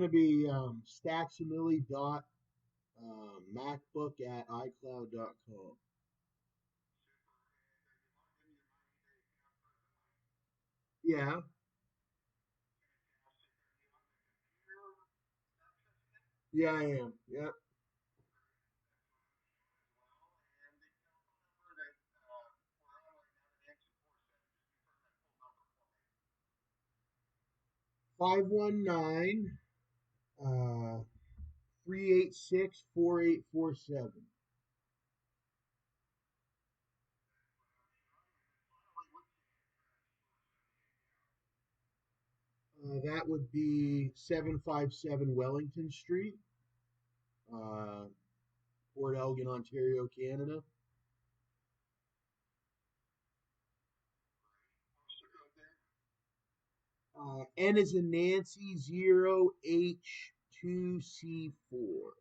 going to be StacksAMilli.macbook@icloud.com. Yeah, yeah, I am. Yep. 519 386 4847. That would be 757 Wellington Street, uh, Port Elgin, Ontario, Canada. N is in Nancy, 0H2C4.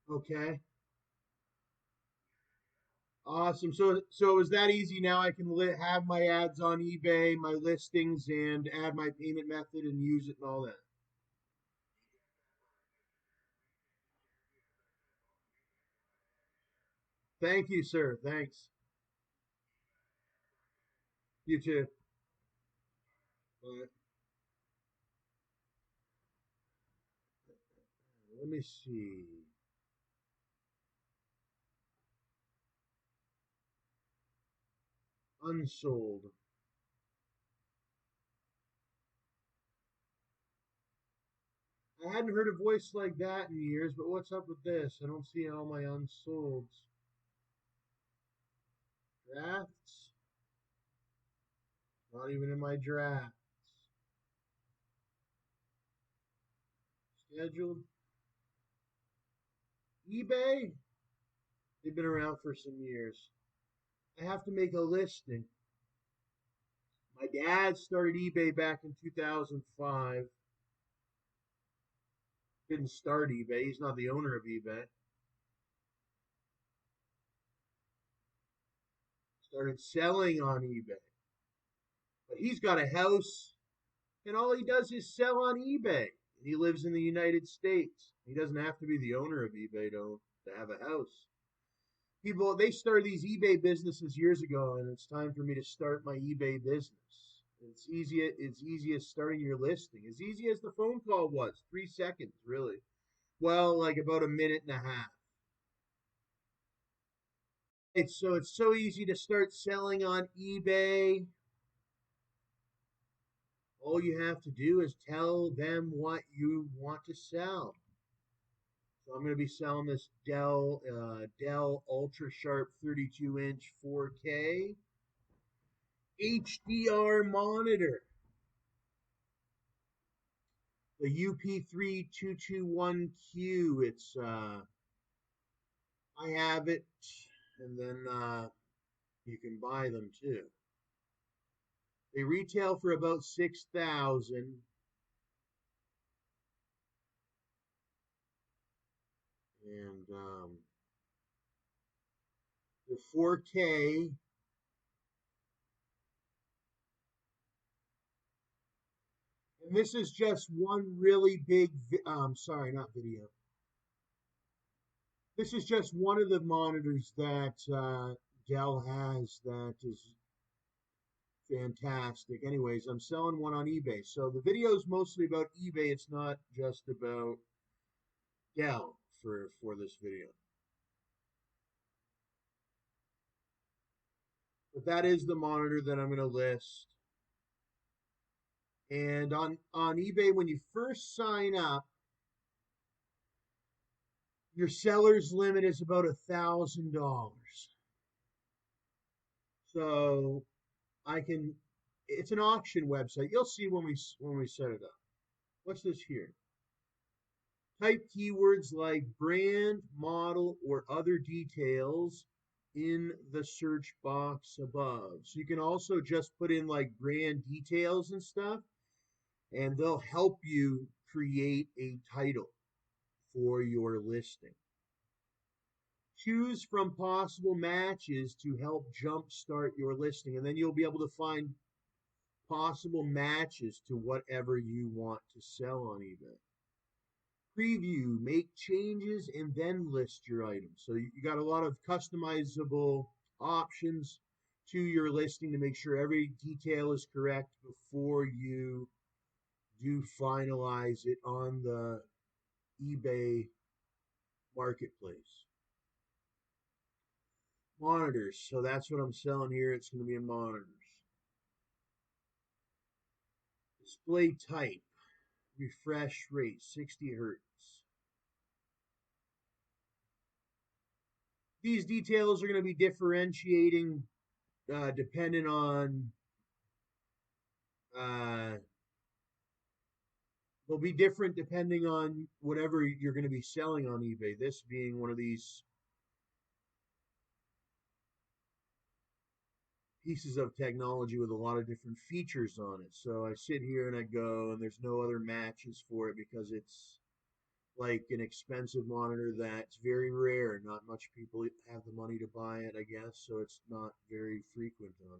Okay. Awesome. So is that easy now? I can have my ads on eBay, my listings, and add my payment method and use it and all that. Thank you, sir. Thanks. You too. Let me see. Unsold. I hadn't heard a voice like that in years, but what's up with this? I don't see all my unsolds. Drafts? Not even in my drafts. Scheduled? eBay? They've been around for some years. I have to make a listing. My dad started eBay back in 2005. Didn't start eBay. He's not the owner of eBay. Started selling on eBay. But he's got a house, and all he does is sell on eBay. And he lives in the United States. He doesn't have to be the owner of eBay to have a house. People, they started these eBay businesses years ago, and it's time for me to start my eBay business. It's easy as starting your listing. As easy as the phone call was. 3 seconds, really. Well, like about a minute and a half. It's so easy to start selling on eBay. All you have to do is tell them what you want to sell. So I'm going to be selling this Dell Ultra Sharp 32-inch 4K HDR monitor. The UP3221Q. I have it, and then you can buy them too. They retail for about 6,000, and they're 4K. And this is just one really big. Sorry, not video. This is just one of the monitors that Dell has that is fantastic. Anyways, I'm selling one on eBay. So the video is mostly about eBay. It's not just about Dell for this video. But that is the monitor that I'm going to list. And on eBay, when you first sign up, your seller's limit is about $1,000. So I can. It's an auction website. You'll see when we set it up. What's this here? Type keywords like brand, model, or other details in the search box above. So you can also just put in like brand details and stuff, and they'll help you create a title for your listing. Choose from possible matches to help jumpstart your listing, and then you'll be able to find possible matches to whatever you want to sell on eBay. Preview, make changes, and then list your items. So you got a lot of customizable options to your listing to make sure every detail is correct before you do finalize it on the eBay marketplace. Monitors. So that's what I'm selling here. It's going to be in monitors. Display type. Refresh rate 60 hertz. These details are going to be differentiating depending on uh, they'll be different depending on whatever you're going to be selling on eBay. This being one of these pieces of technology with a lot of different features on it. So I sit here and I go, and there's no other matches for it because it's like an expensive monitor that's very rare. Not much people have the money to buy it, I guess, so it's not very frequent on.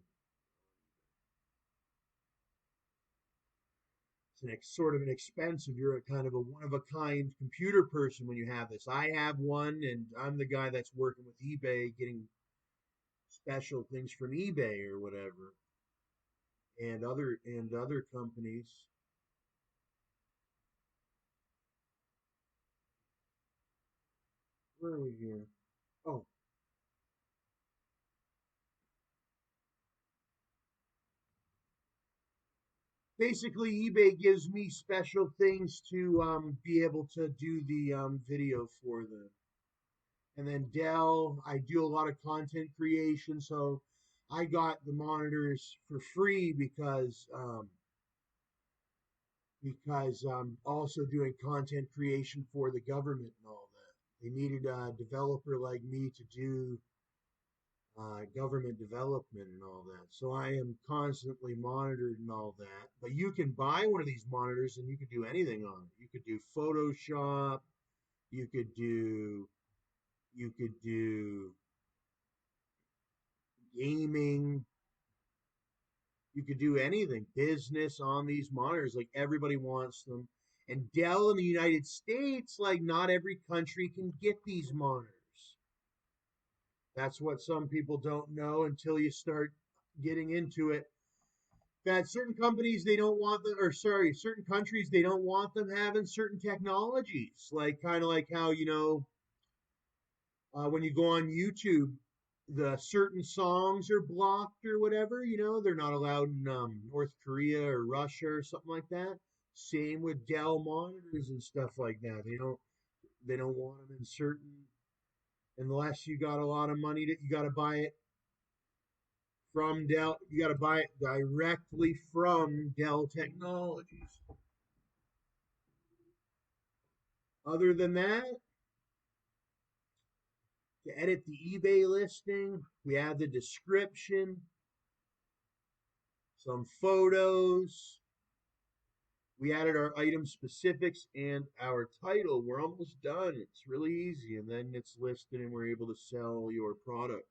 It's sort of an expensive. You're a kind of a one of a kind computer person when you have this. I have one, and I'm the guy that's working with eBay, getting special things from eBay or whatever, and other companies. Where are we here? Oh, basically eBay gives me special things to be able to do the video for them. And then Dell, I do a lot of content creation, so I got the monitors for free because I'm also doing content creation for the government and all that. They needed a developer like me to do government development and all that. So I am constantly monitored and all that. But you can buy one of these monitors and you can do anything on it. You could do Photoshop. You could do you could do gaming. You could do anything, business on these monitors. Like everybody wants them. And Dell in the United States, like not every country can get these monitors. That's what some people don't know until you start getting into it. That certain companies they don't want them, or sorry, certain countries they don't want them having certain technologies, like kind of like how when you go on YouTube, the certain songs are blocked or whatever. They're not allowed in North Korea or Russia or something like that. Same with Dell monitors and stuff like that. They don't want them in certain unless you got a lot of money that you got to buy it from Dell. You got to buy it directly from Dell Technologies. Other than that, to edit the eBay listing, we add the description, some photos. We added our item specifics and our title. We're almost done. It's really easy. And then it's listed and we're able to sell your product.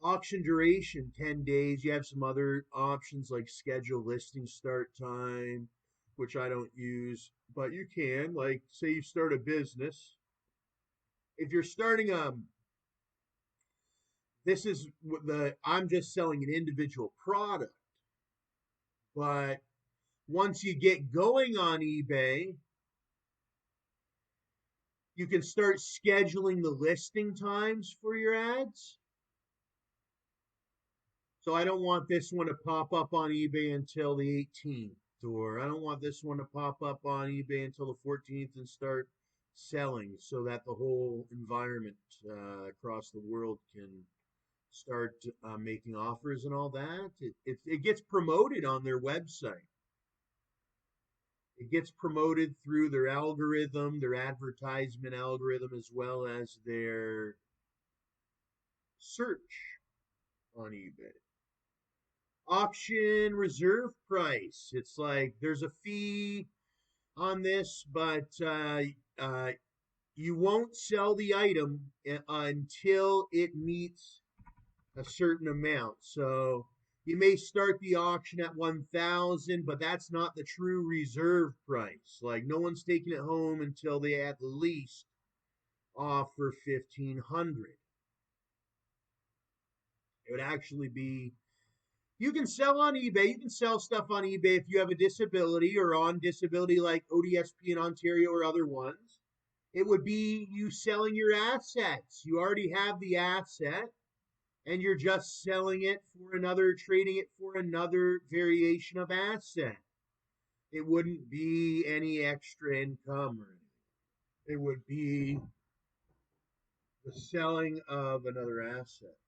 Auction duration 10 days. You have some other options like schedule listing start time, which I don't use, but you can. Like, say you start a business. If you're starting this is I'm just selling an individual product, but once you get going on eBay, you can start scheduling the listing times for your ads. So I don't want this one to pop up on eBay until the 18th, or I don't want this one to pop up on eBay until the 14th and start selling so that the whole environment across the world can start making offers and all that. It gets promoted on their website. It gets promoted through their algorithm, their advertisement algorithm, as well as their search on eBay. Auction reserve price. It's like there's a fee on this, but you won't sell the item until it meets a certain amount. So you may start the auction at 1,000, but that's not the true reserve price. Like no one's taking it home until they at least offer 1,500. It would actually be, you can sell on eBay. You can sell stuff on eBay if you have a disability or on disability like ODSP in Ontario or other ones. It would be you selling your assets. You already have the asset and you're just selling it for another, trading it for another variation of asset. It wouldn't be any extra income or anything. It would be the selling of another asset.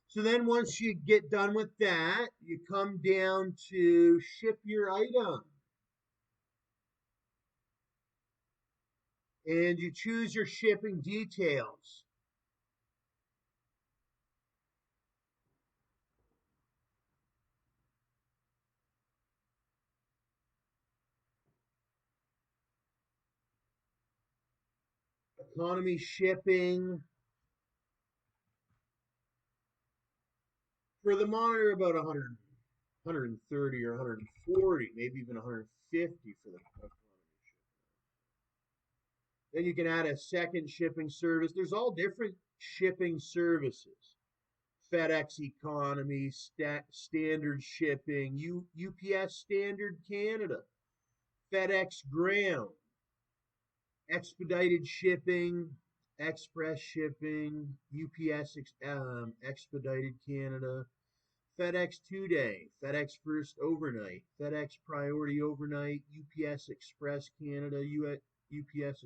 So then once you get done with that, you come down to ship your item. And you choose your shipping details. Economy shipping. For the monitor, about 100, 130 or 140, maybe even 150 for the economy shipping. Then you can add a second shipping service. There's all different shipping services. FedEx Economy, Standard Shipping, UPS Standard Canada, FedEx Ground, Expedited Shipping, Express Shipping, UPS Expedited Canada, FedEx 2-Day, FedEx First Overnight, FedEx Priority Overnight, UPS Express Canada, UPS.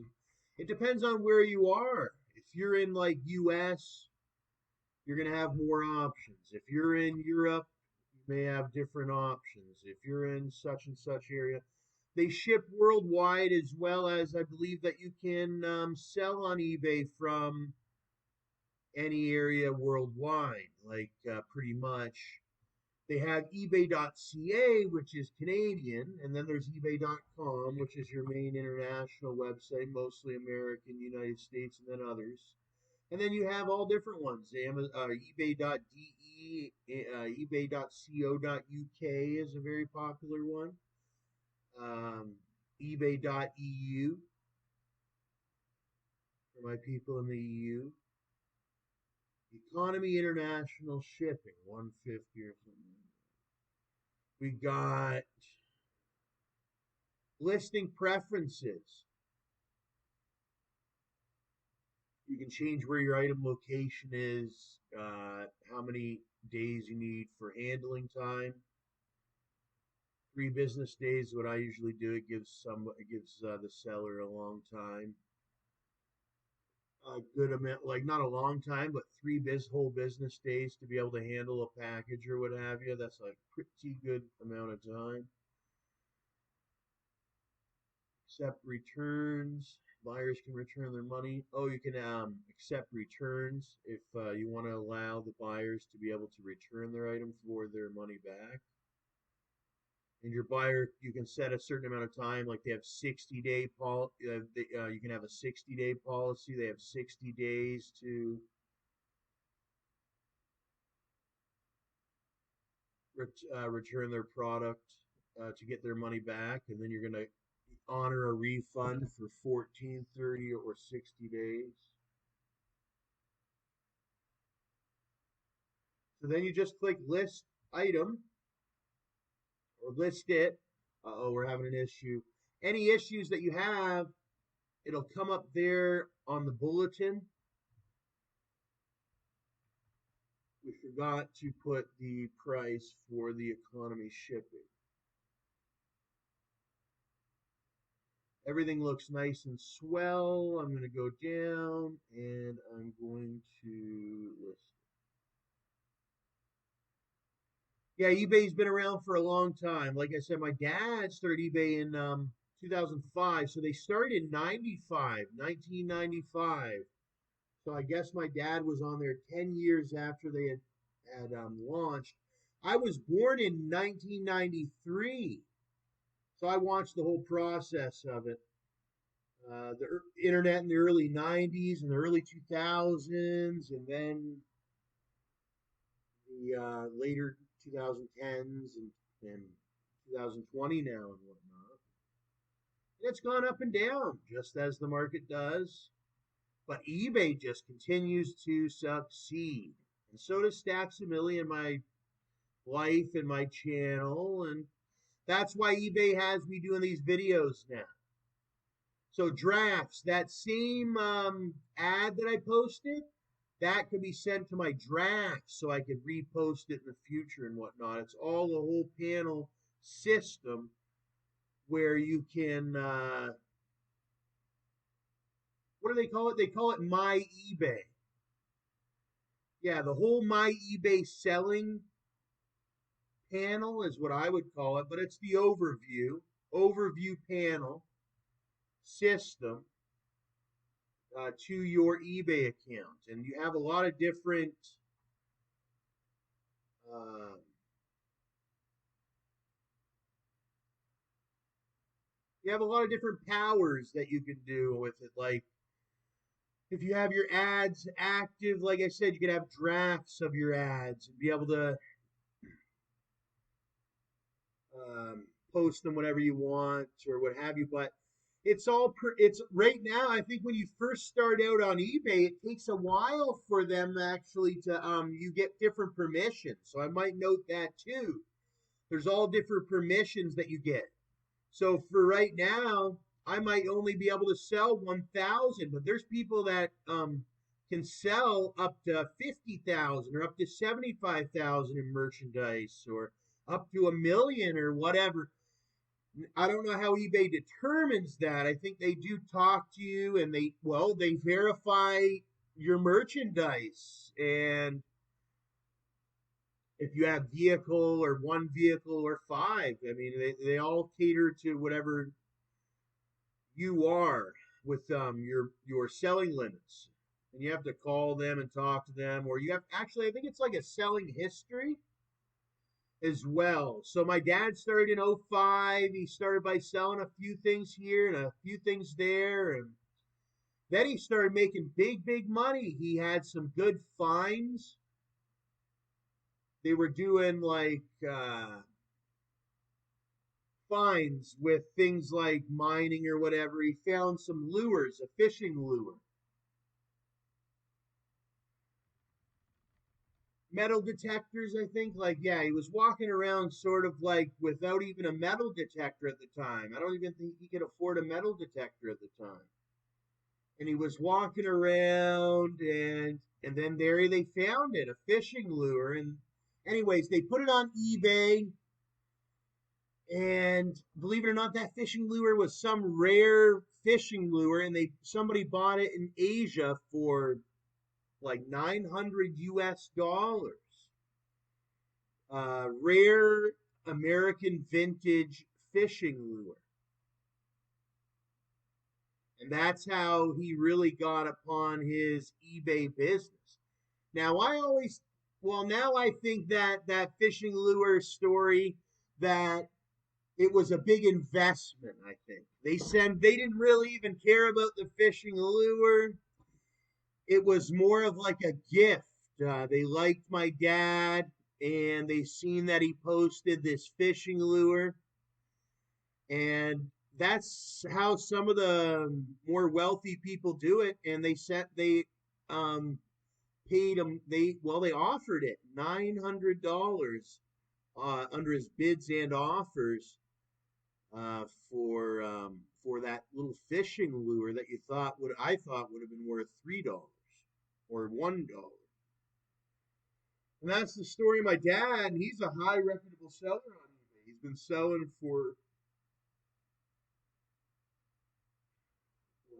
It depends on where you are. If you're in like US, you're going to have more options. If you're in Europe, you may have different options. If you're in such and such area, they ship worldwide, as well as I believe that you can sell on eBay from any area worldwide, like pretty much. They have ebay.ca, which is Canadian, and then there's ebay.com, which is your main international website, mostly American, United States, and then others. And then you have all different ones. ebay.de, ebay.co.uk is a very popular one. ebay.eu for my people in the EU. Economy international shipping, 150 or something. We got listing preferences. You can change where your item location is, how many days you need for handling time. 3 business days is what I usually do. It gives the seller a long time, a good amount, like not a long time, but whole business days to be able to handle a package or what have you. That's a pretty good amount of time. Accept returns. Buyers can return their money. Oh, you can accept returns if you want to allow the buyers to be able to return their item for their money back. And your buyer, you can set a certain amount of time, like they have 60-day you can have a 60-day policy. They have 60 days to return their product to get their money back, and then you're going to honor a refund for 14, 30, or 60 days. So then you just click list item or list it. Uh-oh, we're having an issue. Any issues that you have, it'll come up there on the bulletin. We forgot to put the price for the economy shipping. Everything looks nice and swell. I'm going to go down and I'm going to list. Yeah, eBay's been around for a long time. Like I said, my dad started eBay in 2005. So they started in 95, 1995. So I guess my dad was on there 10 years after they had launched. I was born in 1993. So I watched the whole process of it. Internet in the early 90s and the early 2000s, and then the later 2010s and 2020 now and whatnot. And it's gone up and down just as the market does. But eBay just continues to succeed. And so does StacksAMilli and my life and my channel. And that's why eBay has me doing these videos now. So drafts, that same ad that I posted, that could be sent to my drafts so I could repost it in the future and whatnot. It's all a whole panel system where you can, what do they call it? They call it My eBay. Yeah, the whole My eBay selling panel is what I would call it, but it's the overview panel system to your eBay account. And you have a lot of different uh, you have a lot of different powers that you can do with it. Like if you have your ads active, like I said, you can have drafts of your ads and be able to post them whenever you want or what have you. But it's right now. I think when you first start out on eBay, it takes a while for them actually to you get different permissions. So I might note that too. There's all different permissions that you get. So for right now, I might only be able to sell 1,000, but there's people that can sell up to 50,000 or up to 75,000 in merchandise or up to 1 million or whatever. I don't know how eBay determines that. I think they do talk to you and they verify your merchandise. And if you have vehicle or one vehicle or five, I mean, they all cater to whatever you are with your selling limits. And you have to call them and talk to them, or you have actually, I think it's like a selling history as well. So my dad started in '05. He started by selling a few things here and a few things there. And then he started making big money. He had some good finds. They were doing like finds with things like mining or whatever. He found some lures, a fishing lure. Metal detectors, I think. Like, yeah, he was walking around sort of like without even a metal detector at the time. I don't even think he could afford a metal detector at the time. And he was walking around and then there they found it, a fishing lure. And anyways, they put it on eBay. And believe it or not, that fishing lure was some rare fishing lure, and somebody bought it in Asia for like 900 US dollars. Rare American vintage fishing lure. And that's how he really got upon his eBay business. Now, now I think that that fishing lure story, that it was a big investment, I think. They didn't really even care about the fishing lure. It was more of like a gift. They liked my dad and they seen that he posted this fishing lure, and that's how some of the more wealthy people do it. And they um paid him, they offered it $900 under his bids and offers for that little fishing lure that I thought would have been worth $3 or $1. And that's the story of my dad. And he's a high reputable seller on eBay. He's been selling for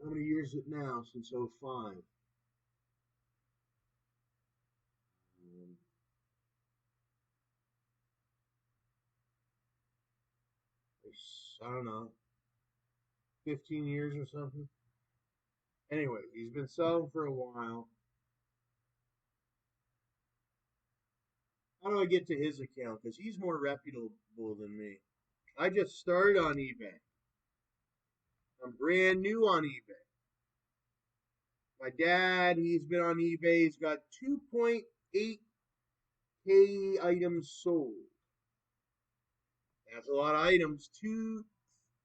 how many years is it now? Since '05. I don't know, 15 years or something. Anyway, he's been selling for a while. How do I get to his account? Because he's more reputable than me. I just started on eBay. I'm brand new on eBay. My dad, he's been on eBay. He's got 2.8K items sold. That's a lot of items.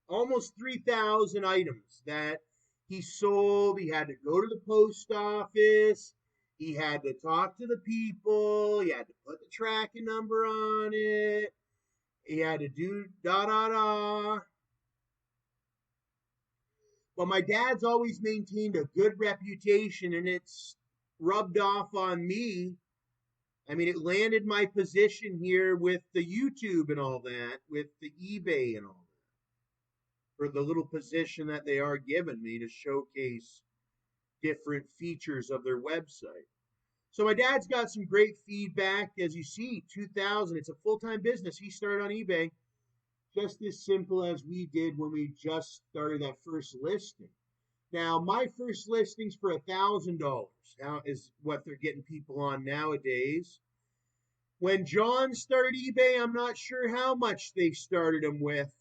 Almost 3,000 items that he sold. He had to go to the post office. He had to talk to the people. He had to put the tracking number on it. He had to do da da da. But my dad's always maintained a good reputation, and it's rubbed off on me. I mean, it landed my position here with the YouTube and all that, with the eBay and all that, for the little position that they are giving me to showcase different features of their website. So my dad's got some great feedback. As you see, 2000, it's a full-time business. He started on eBay just as simple as we did when we just started that first listing. Now, my first listing's for $1,000. Now is what they're getting people on nowadays. When John started eBay, I'm not sure how much they started him with,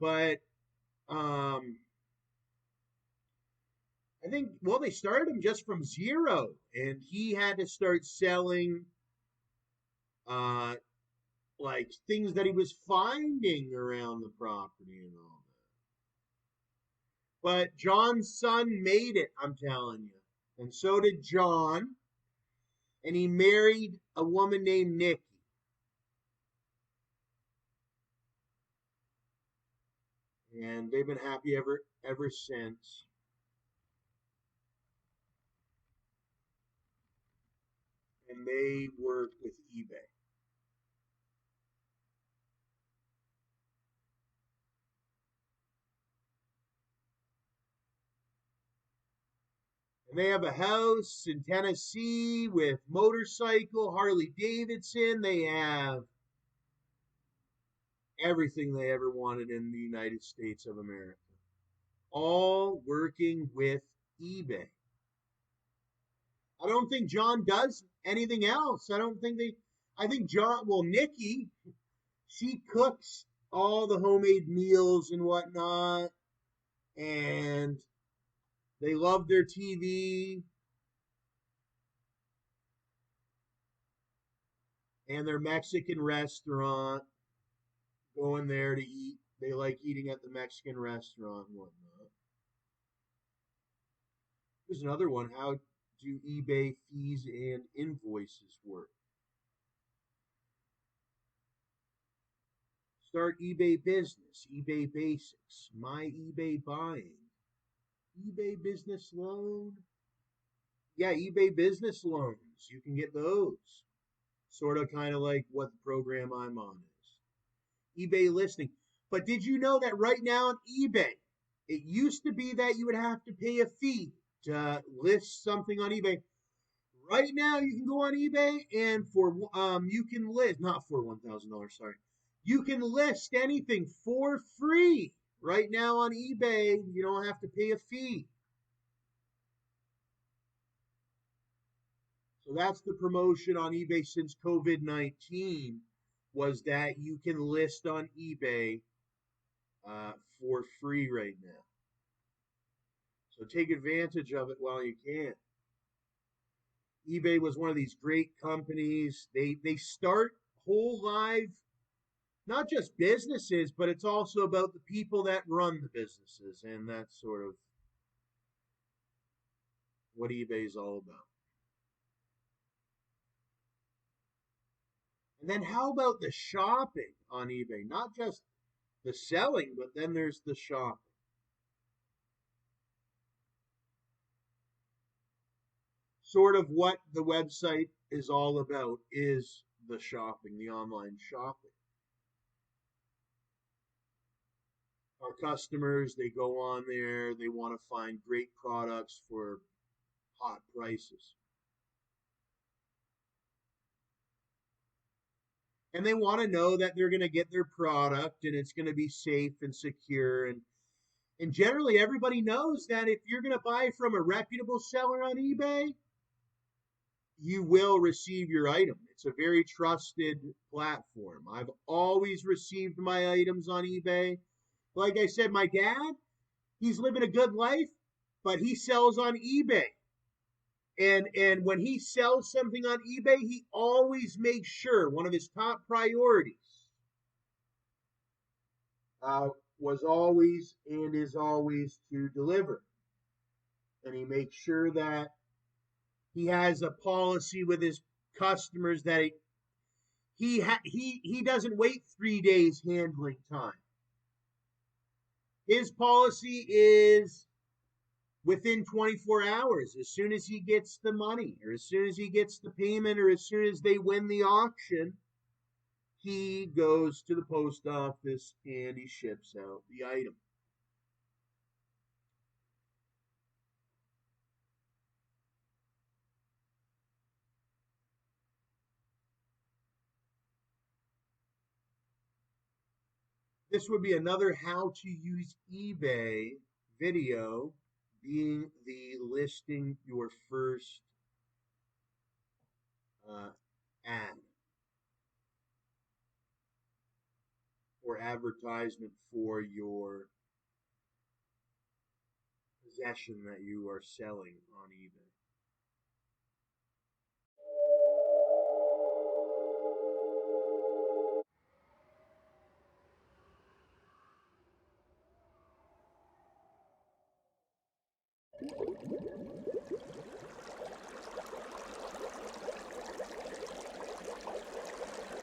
but I think, well, they started him just from zero, and he had to start selling uh, like things that he was finding around the property and all that. But John's son made it, I'm telling you. And so did John. And he married a woman named Nikki. And they've been happy ever since. And they work with eBay. And they have a house in Tennessee with motorcycle, Harley Davidson. They have everything they ever wanted in the United States of America. All working with eBay. I don't think John does anything else. I think Nikki, she cooks all the homemade meals and whatnot. And they love their TV and their Mexican restaurant. Going there to eat. They like eating at the Mexican restaurant and whatnot. Here's another one. How do eBay fees and invoices work? Start eBay business, eBay basics, my eBay buying, eBay business loan. Yeah, eBay business loans. You can get those. Sort of kind of like what the program I'm on is. eBay listing. But did you know that right now on eBay, it used to be that you would have to pay a fee to list something on eBay. Right now, you can go on eBay and you can list, not for $1,000, sorry. You can list anything for free right now on eBay. You don't have to pay a fee. So that's the promotion on eBay since COVID-19, was that you can list on eBay for free right now. So take advantage of it while you can. eBay was one of these great companies. They start whole live, not just businesses, but it's also about the people that run the businesses, and that's sort of what eBay's all about. And then how about the shopping on eBay? Not just the selling, but then there's the shopping. Sort of what the website is all about is the shopping, the online shopping. Our customers, they go on there, they want to find great products for hot prices. and they want to know that they're going to get their product and it's going to be safe and secure. And generally, everybody knows that if you're going to buy from a reputable seller on eBay, you will receive your item. It's a very trusted platform. I've always received my items on eBay. Like I said, my dad, he's living a good life, but he sells on eBay. And when he sells something on eBay, he always makes sure one of his top priorities was always and is always to deliver. And he makes sure that he has a policy with his customers that he doesn't wait 3 days handling time. His policy is within 24 hours, as soon as he gets the money, or as soon as he gets the payment, or as soon as they win the auction, he goes to the post office and he ships out the item. This would be another how to use eBay video, being the listing your first ad or advertisement for your possession that you are selling on eBay.